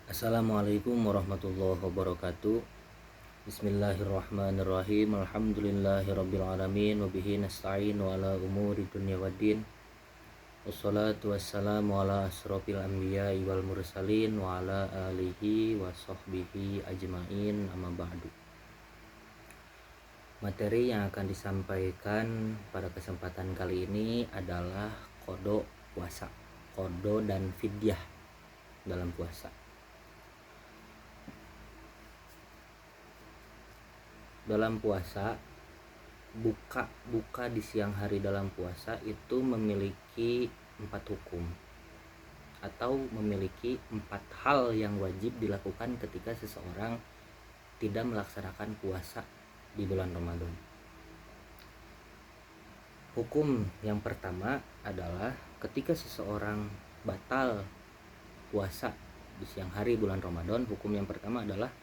Assalamualaikum warahmatullahi wabarakatuh. Bismillahirrahmanirrahim. Alhamdulillahirrabbilalamin. Wabihi nasta'in wa ala umuri dunya waddin. Wassalatu wassalamu ala asrofil anbiya'i wal mursalin wa ala alihi wa sahbihi ajma'in, amma ba'du. Materi yang akan disampaikan pada kesempatan kali ini adalah qada puasa, qada dan fidyah dalam puasa. Dalam puasa, buka di siang hari dalam puasa itu memiliki 4 hukum atau memiliki 4 hal yang wajib dilakukan ketika seseorang tidak melaksanakan puasa di bulan Ramadan. Hukum yang pertama adalah ketika seseorang batal puasa di siang hari bulan Ramadan, hukum yang pertama adalah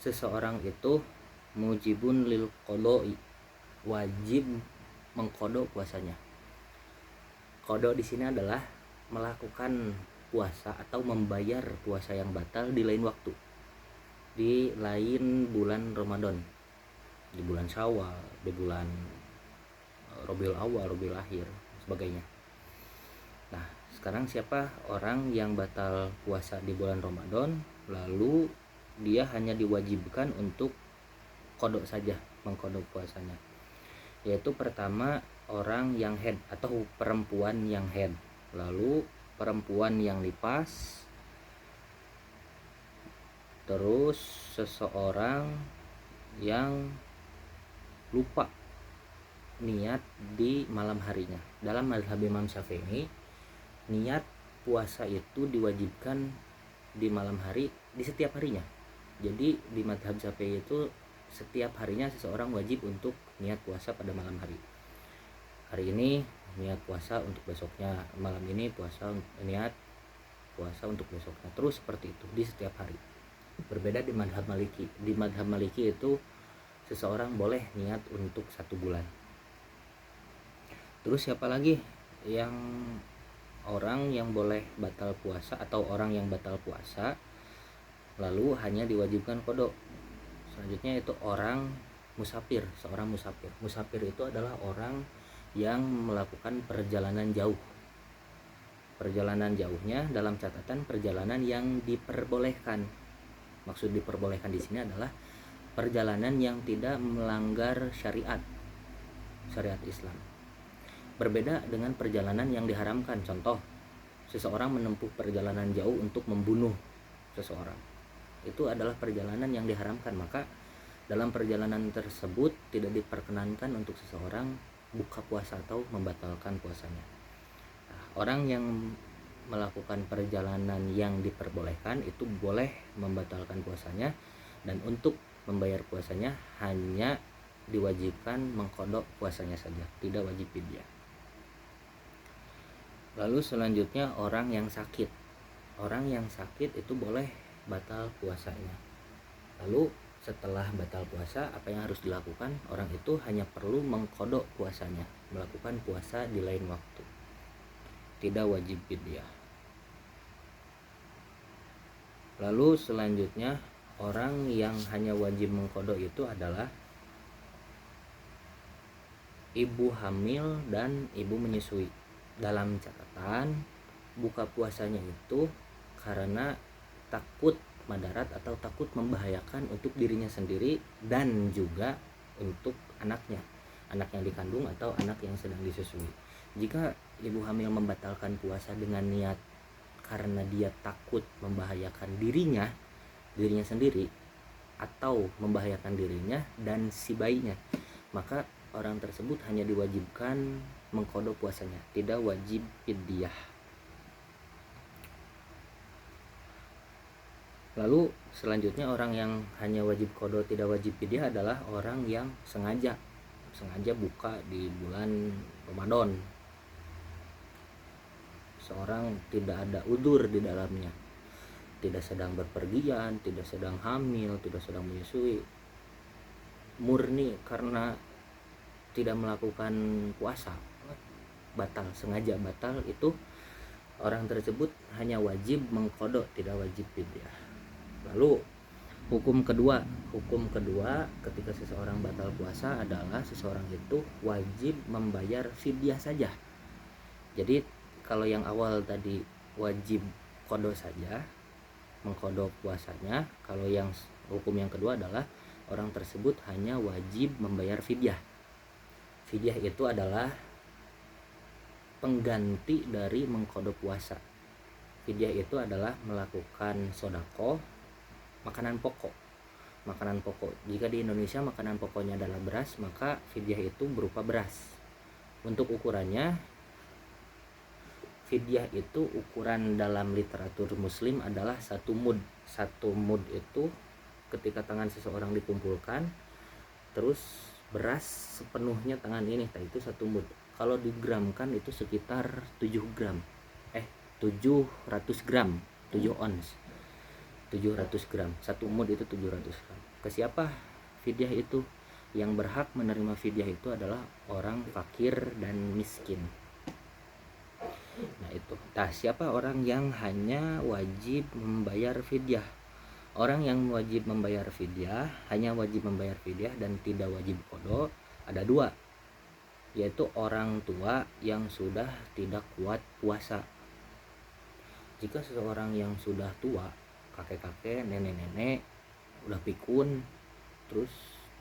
seseorang itu mujibun lil qodoi, wajib mengkodok puasanya. Kodok di sini adalah melakukan puasa atau membayar puasa yang batal di lain waktu, di lain bulan Ramadan, di bulan Syawal, di bulan Rabiul Awal, Rabiul Akhir, sebagainya. Nah, sekarang siapa orang yang batal puasa di bulan Ramadan lalu dia hanya diwajibkan untuk kodok saja, mengkodok puasanya, yaitu pertama orang yang haid atau perempuan yang haid, lalu perempuan yang nifas, terus seseorang yang lupa niat di malam harinya. Dalam mazhab Imam Syafi'i, niat puasa itu diwajibkan di malam hari, di setiap harinya. Jadi di mazhab Syafi'i itu setiap harinya seseorang wajib untuk niat puasa pada malam hari. Hari ini niat puasa untuk besoknya, malam ini niat puasa untuk besoknya, terus seperti itu di setiap hari. Berbeda di mazhab Maliki. Di mazhab Maliki itu seseorang boleh niat untuk 1 bulan. Terus siapa lagi yang orang yang boleh batal puasa atau orang yang batal puasa lalu hanya diwajibkan kodok? Selanjutnya itu orang musafir, seorang musafir. Musafir itu adalah orang yang melakukan perjalanan jauh. Perjalanan jauhnya dalam catatan perjalanan yang diperbolehkan. Maksud diperbolehkan di sini adalah perjalanan yang tidak melanggar syariat Islam. Berbeda dengan perjalanan yang diharamkan. Contoh, seseorang menempuh perjalanan jauh untuk membunuh seseorang. Itu adalah perjalanan yang diharamkan, maka dalam perjalanan tersebut tidak diperkenankan untuk seseorang buka puasa atau membatalkan puasanya. Nah, orang yang melakukan perjalanan yang diperbolehkan itu boleh membatalkan puasanya, dan untuk membayar puasanya hanya diwajibkan mengkodok puasanya saja, tidak wajib fidyah. Lalu selanjutnya orang yang sakit. Orang yang sakit itu boleh batal puasanya. Lalu setelah batal puasa, apa yang harus dilakukan? Orang itu hanya perlu mengkodok puasanya, melakukan puasa di lain waktu, tidak wajib fidyah. Lalu selanjutnya orang yang hanya wajib mengkodok itu adalah ibu hamil dan ibu menyusui. Dalam catatan, buka puasanya itu karena takut madarat atau takut membahayakan untuk dirinya sendiri dan juga untuk anaknya, anak yang dikandung atau anak yang sedang disusui. Jika ibu hamil membatalkan puasa dengan niat karena dia takut membahayakan dirinya sendiri atau membahayakan dirinya dan si bayinya, maka orang tersebut hanya diwajibkan mengkodok puasanya, tidak wajib fidyah. Lalu selanjutnya orang yang hanya wajib kodok tidak wajib fidyah adalah orang yang sengaja buka di bulan Ramadan. Seorang tidak ada udzur di dalamnya, tidak sedang berpergian, tidak sedang hamil, tidak sedang menyusui, murni karena tidak melakukan puasa, sengaja batal, itu orang tersebut hanya wajib mengkodok, tidak wajib fidyah. Lalu hukum kedua ketika seseorang batal puasa adalah seseorang itu wajib membayar fidyah saja. Jadi kalau yang awal tadi wajib qada saja, mengqada puasanya. Kalau yang hukum yang kedua adalah orang tersebut hanya wajib membayar fidyah. Fidyah itu adalah pengganti dari mengqada puasa. Fidyah itu adalah melakukan sodako, makanan pokok. Jika di Indonesia makanan pokoknya adalah beras, maka fidyah itu berupa beras. Untuk ukurannya, fidyah itu ukuran dalam literatur muslim adalah 1 mud. 1 mud itu ketika tangan seseorang dikumpulkan, terus beras sepenuhnya tangan ini, itu 1 mud. Kalau digramkan itu sekitar 7 gram. 700 gram, 7 ons. 700 gram. 1 mud itu 700 gram. Ke siapa fidyah itu? Yang berhak menerima fidyah itu adalah orang fakir dan miskin. Nah itu. Siapa orang yang hanya wajib membayar fidyah? Orang yang wajib membayar fidyah, hanya wajib membayar fidyah dan tidak wajib qada, ada 2, yaitu orang tua yang sudah tidak kuat puasa. Jika seseorang yang sudah tua, kakek-kakek, nenek-nenek, udah pikun, terus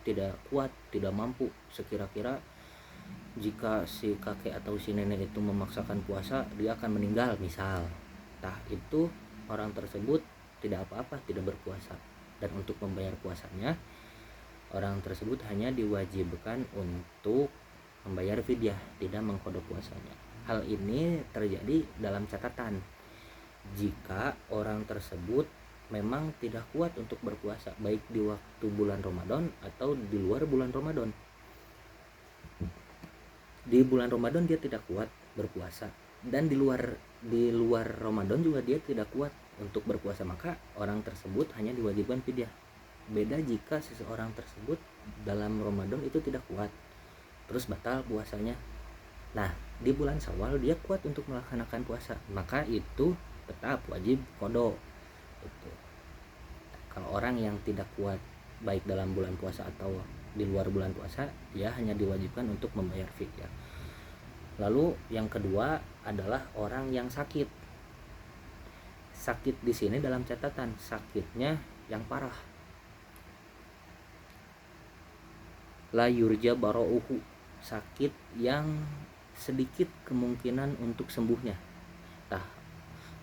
tidak kuat, tidak mampu, sekira-kira jika si kakek atau si nenek itu memaksakan puasa, dia akan meninggal misal. Itu orang tersebut tidak apa-apa, tidak berpuasa. Dan untuk membayar puasanya, orang tersebut hanya diwajibkan untuk membayar fidyah, tidak mengqada puasanya. Hal ini terjadi dalam catatan jika orang tersebut memang tidak kuat untuk berpuasa, baik di waktu bulan Ramadan atau di luar bulan Ramadan. Di bulan Ramadan dia tidak kuat berpuasa, dan di luar Ramadan juga dia tidak kuat untuk berpuasa, maka orang tersebut hanya diwajibkan fidyah. Beda jika seseorang tersebut dalam Ramadan itu tidak kuat, terus batal puasanya. Di bulan Syawal dia kuat untuk melaksanakan puasa, maka itu tetap wajib qada. Kalau orang yang tidak kuat baik dalam bulan puasa atau di luar bulan puasa, dia hanya diwajibkan untuk membayar fidyah. Lalu yang kedua adalah orang yang sakit. Sakit di sini dalam catatan sakitnya yang parah. La yurja bara'uhu, sakit yang sedikit kemungkinan untuk sembuhnya.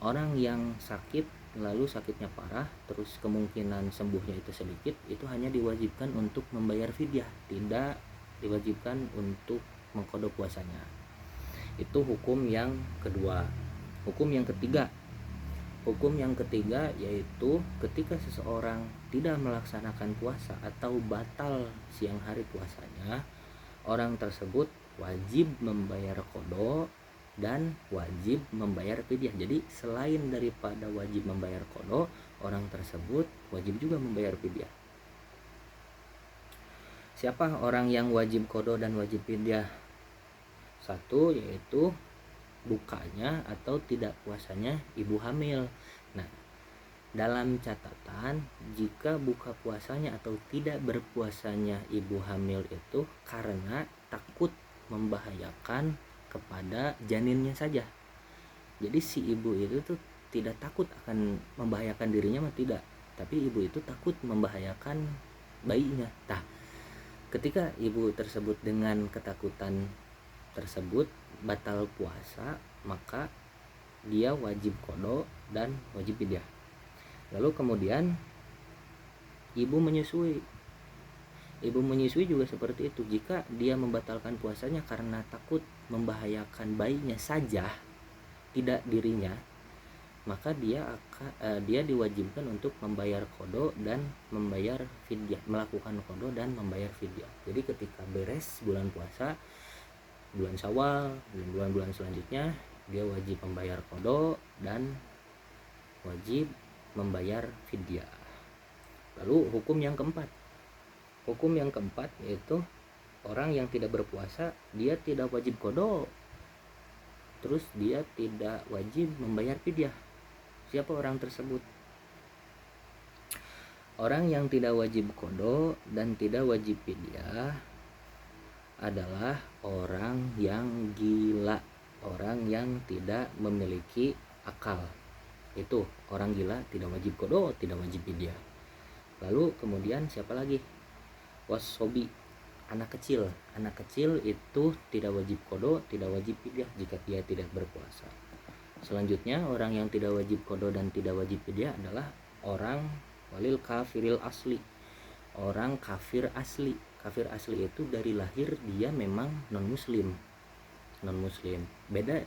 Orang yang sakit lalu sakitnya parah, terus kemungkinan sembuhnya itu sedikit, itu hanya diwajibkan untuk membayar fidyah, tidak diwajibkan untuk mengqada puasanya. Itu hukum yang kedua. Hukum yang ketiga yaitu ketika seseorang tidak melaksanakan puasa atau batal siang hari puasanya, orang tersebut wajib membayar qada dan wajib membayar fidyah. Jadi selain daripada wajib membayar qada, orang tersebut wajib juga membayar fidyah. Siapa orang yang wajib qada dan wajib fidyah? 1 yaitu bukanya atau tidak puasanya ibu hamil. Dalam catatan jika buka puasanya atau tidak berpuasanya ibu hamil itu karena takut membahayakan kepada janinnya saja. Jadi si ibu itu tuh tidak takut akan membahayakan dirinya tidak, tapi ibu itu takut membahayakan bayinya. Ketika ibu tersebut dengan ketakutan tersebut batal puasa, maka dia wajib qada dan wajib fidyah. Lalu kemudian ibu menyusui juga seperti itu. Jika dia membatalkan puasanya karena takut membahayakan bayinya saja, tidak dirinya, maka dia diwajibkan untuk membayar qada dan membayar fidyah, melakukan qada dan membayar fidyah. Jadi ketika beres bulan puasa, bulan Syawal, bulan-bulan selanjutnya, dia wajib membayar qada dan wajib membayar fidyah. Lalu hukum yang keempat yaitu orang yang tidak berpuasa, dia tidak wajib qada, terus dia tidak wajib membayar fidyah. Siapa orang tersebut? Orang yang tidak wajib qada dan tidak wajib fidyah adalah orang yang gila, orang yang tidak memiliki akal. Itu orang gila, tidak wajib qada, tidak wajib fidyah. Lalu kemudian siapa lagi? Wasobi, anak kecil. Anak kecil itu tidak wajib qada, tidak wajib fidyah jika dia tidak berpuasa. Selanjutnya orang yang tidak wajib qada dan tidak wajib fidyah adalah orang walil kafiril asli, orang kafir asli. Kafir asli itu dari lahir dia memang non muslim. Beda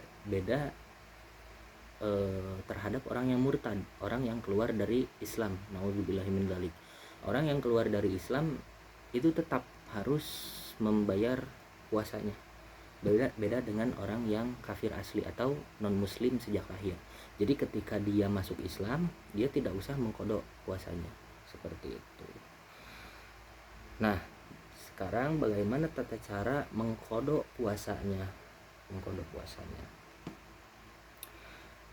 terhadap orang yang murtad, orang yang keluar dari Islam. Nauzubillahi min dzalik. Orang yang keluar dari Islam itu tetap harus membayar puasanya. Beda dengan orang yang kafir asli atau non muslim sejak lahir. Jadi ketika dia masuk Islam, dia tidak usah mengqada puasanya, seperti itu. Nah, sekarang bagaimana tata cara mengqada puasanya?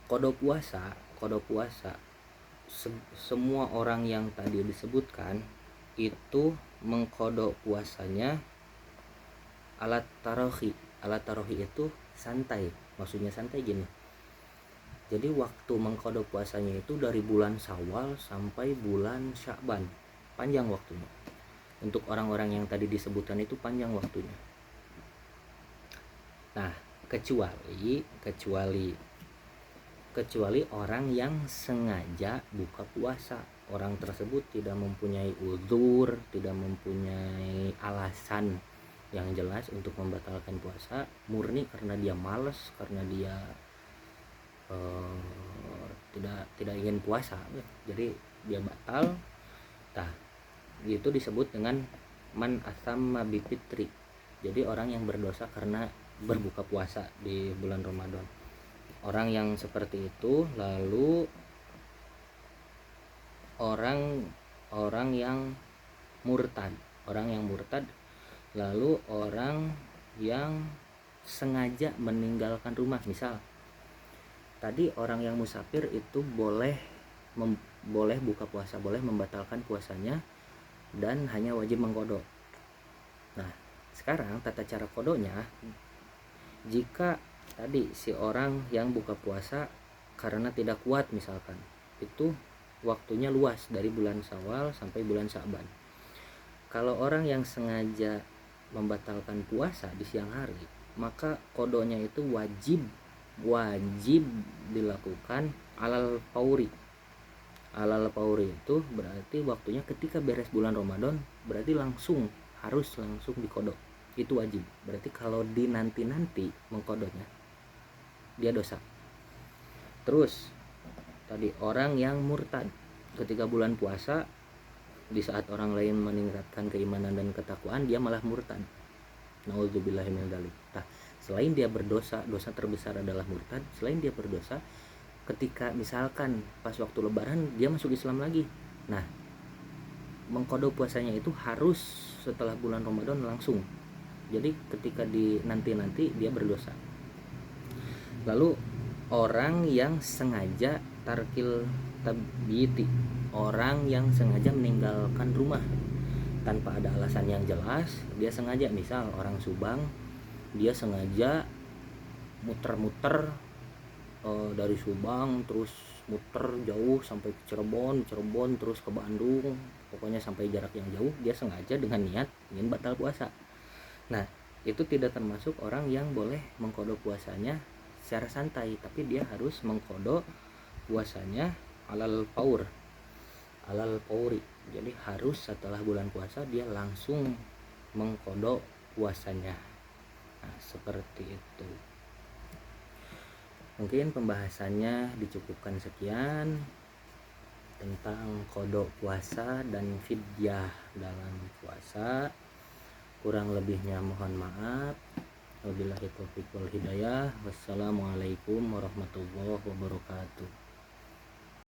Qada puasa semua orang yang tadi disebutkan itu mengqada puasanya alat tarohi itu santai. Maksudnya santai gini, jadi waktu mengqada puasanya itu dari bulan Syawal sampai bulan Sya'ban, panjang waktunya. Untuk orang-orang yang tadi disebutkan itu panjang waktunya. Nah, kecuali orang yang sengaja buka puasa. Orang tersebut tidak mempunyai uzur, tidak mempunyai alasan yang jelas untuk membatalkan puasa, murni karena dia malas, karena dia tidak ingin puasa, jadi dia batal. Nah, itu disebut dengan man asamma bifitri. Jadi orang yang berdosa karena berbuka puasa di bulan Ramadan. Orang yang seperti itu. Lalu orang yang murtad, lalu orang yang sengaja meninggalkan rumah. Misal tadi orang yang musafir itu boleh buka puasa, boleh membatalkan puasanya dan hanya wajib mengqada. Nah, sekarang tata cara qadanya, jika tadi si orang yang buka puasa karena tidak kuat misalkan, itu waktunya luas dari bulan Syawal sampai bulan Sya'ban. Kalau orang yang sengaja membatalkan puasa di siang hari, maka qadanya itu wajib dilakukan alal pauri itu berarti waktunya ketika beres bulan Ramadan, berarti harus langsung diqada. Itu wajib. Berarti kalau dinanti mengqadanya, dia dosa. Terus tadi orang yang murtad ketika bulan puasa, di saat orang lain meningkatkan keimanan dan ketakwaan, dia malah murtad. Nauzubillahi min dzalik. Nah, selain dia berdosa, dosa terbesar adalah murtad. Selain dia berdosa, ketika misalkan pas waktu lebaran dia masuk Islam lagi, nah mengqada puasanya itu harus setelah bulan Ramadan langsung. Jadi ketika di nanti dia berdosa. Lalu orang yang sengaja tarkil tabyiti, orang yang sengaja meninggalkan rumah tanpa ada alasan yang jelas. Dia sengaja, misal orang Subang, dia sengaja muter-muter dari Subang terus muter jauh sampai ke Cirebon terus ke Bandung, pokoknya sampai jarak yang jauh, dia sengaja dengan niat ingin batal puasa. Nah, itu tidak termasuk orang yang boleh mengqada puasanya secara santai, tapi dia harus mengqada puasanya alal pauri. Jadi harus setelah bulan puasa dia langsung mengqada puasanya. Nah, seperti itu. Mungkin pembahasannya dicukupkan sekian tentang qada puasa dan fidyah dalam puasa. Kurang lebihnya mohon maaf. Wabillahi taufiq wal hidayah. Wassalamualaikum warahmatullahi wabarakatuh.